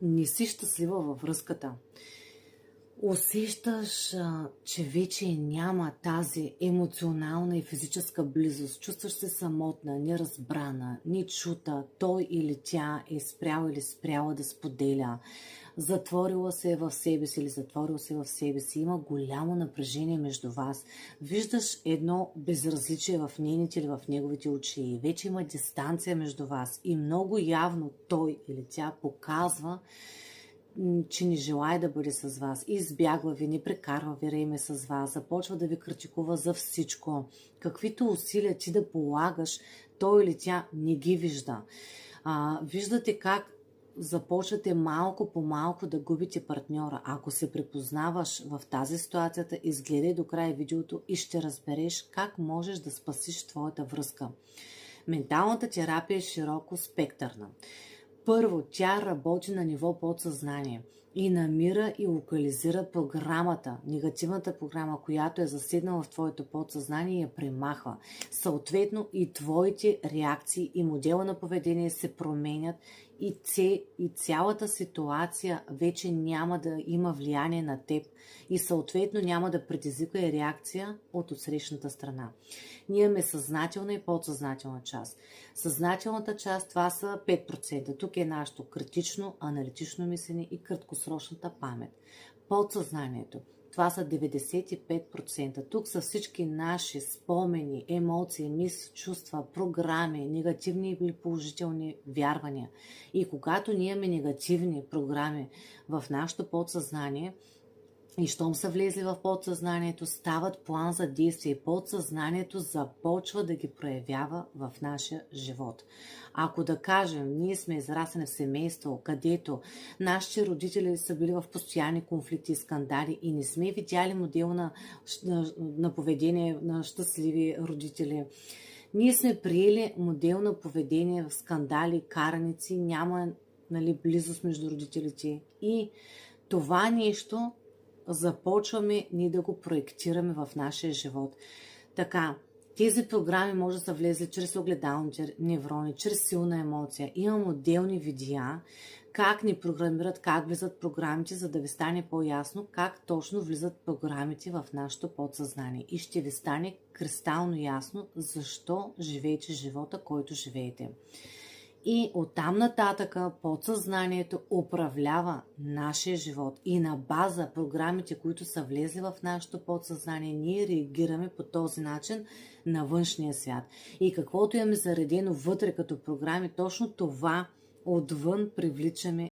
не си щастлива във връзката. Усещаш, че вече няма тази емоционална и физическа близост. Чувстваш се самотна, неразбрана, нечута. Той или тя е спрял или спряла да споделя. Затворила се в себе си или затворил се в себе си. Има голямо напрежение между вас. Виждаш едно безразличие в нейните или в неговите очи. Вече има дистанция между вас и много явно той или тя показва, че не желая да бъде с вас, избягва ви, не прекарва време с вас, започва да ви критикува за всичко. Каквито усилия ти да полагаш, той или тя не ги вижда. Виждате как започвате малко по малко да губите партньора. Ако се препознаваш в тази ситуацията, изгледай до края видеото и ще разбереш как можеш да спасиш твоята връзка. Менталната терапия е широко спектърна. Първо, тя работи на ниво подсъзнание и намира и локализира програмата, негативната програма, която е заседнала в твоето подсъзнание и я премахва. Съответно и твоите реакции и модела на поведение се променят и цялата ситуация вече няма да има влияние на теб и съответно няма да предизвика и реакция от отсрещната страна. Ние имаме съзнателна и подсъзнателна част. Съзнателната част, това са 5%. Тук е нашето критично, аналитично мислене и краткосрочната памет. Подсъзнанието, това са 95%. Тук са всички наши спомени, емоции, мисли, чувства, програми, негативни или положителни вярвания. И когато ние имаме негативни програми в нашето подсъзнание, и щом са влезли в подсъзнанието, стават план за действие и подсъзнанието започва да ги проявява в нашия живот. Ако да кажем, ние сме израснали в семейство, където нашите родители са били в постоянни конфликти и скандали и не сме видяли модел на поведение на щастливи родители, ние сме приели модел на поведение в скандали, караници, няма близост между родителите и това нещо започваме ние да го проектираме в нашия живот. Така, тези програми може да са влезли чрез огледалните неврони, чрез силна емоция. Имам отделни видеа, как ни програмират, как влизат програмите, за да ви стане по-ясно как точно влизат програмите в нашето подсъзнание. И ще ви стане кристално ясно защо живеете живота, който живеете. И оттам нататъка подсъзнанието управлява нашия живот и на база програмите, които са влезли в нашето подсъзнание, ние реагираме по този начин на външния свят. И каквото имаме заредено вътре като програми, точно това отвън привличаме